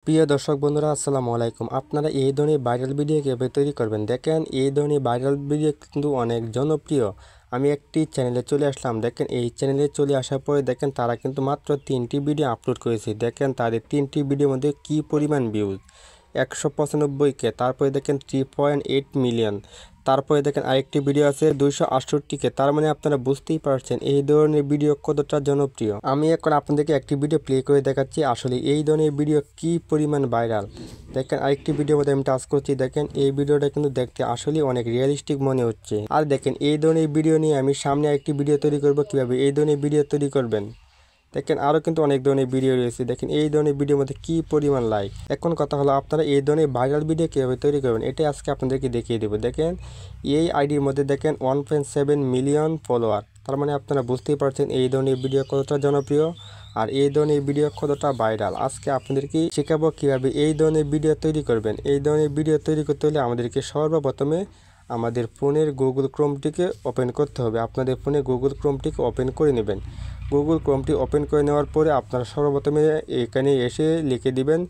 প্রিয় দর্শক বন্ধুরা আসসালামু আলাইকুম। আপনারা এই ধরনের ভাইরাল ভিডিও কীভাবে তৈরি করবেন? দেখেন এই ধরনের ভাইরাল ভিডিও কিন্তু অনেক জনপ্রিয়। আমি একটি চ্যানেলে চলে আসলাম। দেখেন এই চ্যানেলে চলে আসার পরে দেখেন তারা কিন্তু মাত্র 3টি ভিডিও আপলোড করেছে। দেখেন তাদের 3টি ভিডিওর মধ্যে কী পরিমাণ ভিউজ, 195K। তারপরে দেখেন 3.8 মিলিয়ন। তারপরে দেখেন আরেকটি ভিডিও আছে 268K। তার মানে আপনারা বুঝতেই পারছেন এই ধরনের ভিডিও কতটা জনপ্রিয়। আমি এখন আপনাদেরকে একটি ভিডিও প্লে করে দেখাচ্ছি আসলে এই ধরনের ভিডিও কি পরিমাণ ভাইরাল। দেখেন আরেকটি ভিডিওর মধ্যে আমি টাচ করছি। দেখেন এই ভিডিওটা কিন্তু দেখতে আসলে অনেক রিয়েলিস্টিক মনে হচ্ছে। আর দেখেন এই ধরনের ভিডিও নিয়ে আমি সামনে আরেকটি ভিডিও তৈরি করব, কীভাবে এই ধরনের ভিডিও তৈরি করবেন। দেখেন আরও কিন্তু অনেক ধরনের ভিডিও রয়েছে। দেখেন এই ধরনের ভিডিওর মধ্যে কী পরিমাণ লাইক। এখন কথা হলো আপনারা এই ধরনের ভাইরাল ভিডিও কীভাবে তৈরি করবেন, এটাই আজকে আপনাদেরকে দেখিয়ে দেবো। দেখেন এই আইডির মধ্যে দেখেন 1.7 মিলিয়ন ফলোয়ার। তার মানে আপনারা বুঝতেই পারছেন এই ধরনের ভিডিও কতটা জনপ্রিয় আর এই ধরনের ভিডিও কতটা ভাইরাল। আজকে আপনাদেরকে শেখাবো কীভাবে এই ধরনের ভিডিও তৈরি করবেন। এই ধরনের ভিডিও তৈরি করতে হলে আমাদেরকে সর্বপ্রথমে আমাদের ফোনের গুগল ক্রোমটিকে ওপেন করতে হবে। আপনাদের ফোনে গুগল ক্রোমটিকে ওপেন করে নেবেন। গুগল ক্রোমটি ওপেন করে নেওয়ার পরে আপনারা সর্বপ্রথমে এখানে এসে লিখে দিবেন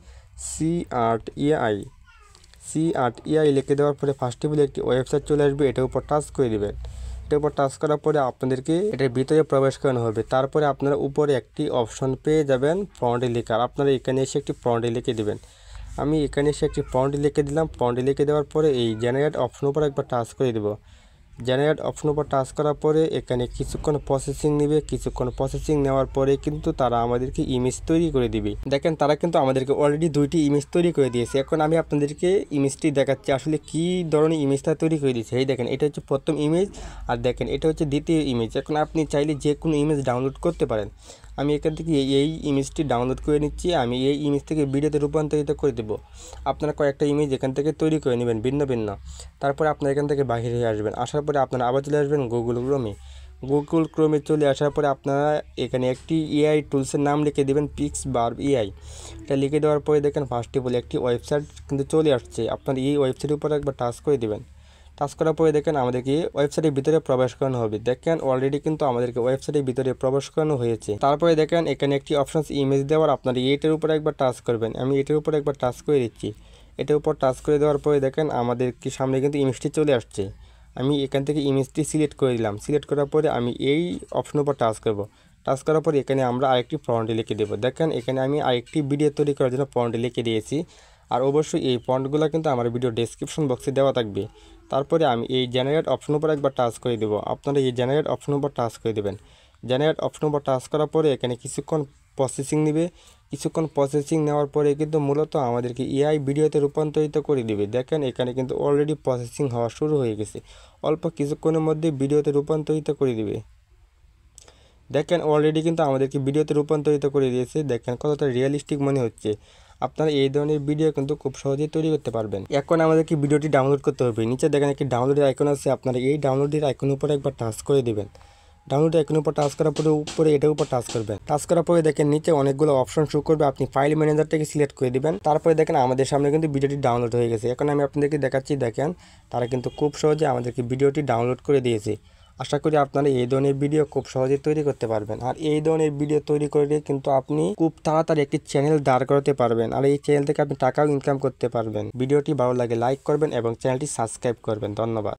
CARTEI লিখে দেওয়ার পরে ফার্স্টে বলে একটি ওয়েবসাইট চলে আসবে, এটার উপর টাচ করে দিবেন। এটার উপর টাচ করার পরে আপনাদেরকে এটার ভিতরে প্রবেশ করানো হবে। তারপরে আপনারা উপরে একটি অপশন পেয়ে যাবেন ফন্ট লেখার। আপনারা এখানে এসে একটি ফন্ট লিখে দিবেন। আমি এখানে এসে একটি ফন্ট লিখে দিলাম। ফন্ট লিখে দেওয়ার পরে এই জেনারেট অপশন উপর একবার টাচ করে দেব। জেনারেট অপশন উপর টাচ করার পরে এখানে কিছুক্ষণ প্রসেসিং নেবে। কিছুক্ষণ প্রসেসিং নেওয়ার পরে কিন্তু তারা আমাদেরকে ইমেজ তৈরি করে দিবে। দেখেন তারা কিন্তু আমাদেরকে অলরেডি 2টি ইমেজ তৈরি করে দিয়েছে। এখন আমি আপনাদেরকে ইমেজটি দেখাচ্ছি আসলে কী ধরনের ইমেজটা তৈরি করে দিয়েছে। এই দেখেন এটা হচ্ছে প্রথম ইমেজ আর দেখেন এটা হচ্ছে দ্বিতীয় ইমেজ। এখন আপনি চাইলে যে কোনো ইমেজ ডাউনলোড করতে পারেন। আমি এখান থেকে এই ইমেজটি ডাউনলোড করে নিচ্ছি। আমি এই ইমেজ থেকে ভিডিওতে রূপান্তরিত করে দেবো। আপনারা কয়েকটা ইমেজ এখান থেকে তৈরি করে নেবেন ভিন্ন ভিন্ন। তারপরে আপনারা এখান থেকে বাহির হয়ে আসবেন। আসার পরে আপনারা আবার চলে আসবেন গুগল ক্রোমে চলে আসার পরে আপনারা এখানে একটি এআই টুলসের নাম লিখে দেবেন, পিক্সবার্ব এআই। এটা লিখে দেওয়ার পরে দেখেন ফার্স্টে বলে একটি ওয়েবসাইট কিন্তু চলে আসছে। আপনারা এই ওয়েবসাইটের উপর একবার টাচ করে দেবেন। টাচ করার পরে দেখেন আমাদেরকে ওয়েবসাইটের ভিতরে প্রবেশ করানো হবে। দেখেন অলরেডি কিন্তু আমাদেরকে ওয়েবসাইটের ভিতরে প্রবেশ করানো হয়েছে। তারপরে দেখেন এখানে একটি অপশন ইমেজ দেওয়ার, আপনারা এটার উপর একবার টাচ করবেন। আমি এটার উপর একবার টাচ করে দিচ্ছি। এটার উপর টাচ করে দেওয়ার পরে দেখেন আমাদেরকে সামনে কিন্তু ইমেজটি চলে আসছে। আমি এখান থেকে ইমেজটি সিলেক্ট করে দিলাম। সিলেক্ট করার পরে আমি এই অপশনের উপর টাচ করব। টাচ করার পরে এখানে আমরা আরেকটি ফন্ট লিখে দেবো। দেখেন এখানে আমি আরেকটি ভিডিও তৈরি করার জন্য ফন্ট লিখে দিয়েছি। আর অবশ্যই এই ফন্টগুলো কিন্তু আমার ভিডিও ডেসক্রিপশন বক্সে দেওয়া থাকবে। তারপরে আমি এই জেনারেট অপশন উপর একবার টাচ করে দেবো। আপনারা এই জেনারেট অপশন উপর টাচ করে দেবেন। জেনারেট অপশন উপর টাচ করার পরে এখানে কিছুক্ষণ প্রসেসিং নেবে। কিছুক্ষণ প্রসেসিং নেওয়ার পরে কিন্তু মূলত আমাদেরকে এআই ভিডিওতে রূপান্তরিত করে দিবে। দেখেন এখানে কিন্তু অলরেডি প্রসেসিং হওয়া শুরু হয়ে গেছে। অল্প কিছুক্ষণের মধ্যে ভিডিওতে রূপান্তরিত করে দিবে। দেখেন অলরেডি কিন্তু আমাদেরকে ভিডিওতে রূপান্তরিত করে দিয়েছে। দেখেন কতটা রিয়েলিস্টিক মনে হচ্ছে। আপনারা এই ধরনের ভিডিও কিন্তু খুব সহজেই তৈরি করতে পারবেন। এখন আমাদেরকে ভিডিওটি ডাউনলোড করতে হবে। নিচে দেখেন একটি ডাউনলোডের আইকন আছে। আপনারা এই ডাউনলোডের আইকনের উপর একবার টাচ করে দেবেন। ডাউনলোড আইকনের উপর টাচ করার পরে উপরে এটার উপর টাচ করবেন। টাচ করার পরে দেখেন নিচে অনেকগুলো অপশন শো করবে। আপনি ফাইল ম্যানেজারটাকে সিলেক্ট করে দিবেন। তারপরে দেখেন আমাদের সামনে কিন্তু ভিডিওটি ডাউনলোড হয়ে গেছে। এখন আমি আপনাদেরকে দেখাচ্ছি। দেখেন তারা কিন্তু খুব সহজে আমাদেরকে ভিডিওটি ডাউনলোড করে দিয়েছে। আশা করি আপনারা এই ধরনের ভিডিও খুব সহজেই তৈরি করতে পারবেন। আর এই ধরনের ভিডিও তৈরি করে কিন্তু আপনি খুব তাড়াতাড়ি একটি চ্যানেল দাঁড় করাতে পারবেন। আর এই চ্যানেল থেকে আপনি টাকাও ইনকাম করতে পারবেন। ভিডিওটি ভালো লাগে লাইক করবেন এবং চ্যানেলটি সাবস্ক্রাইব করবেন। ধন্যবাদ।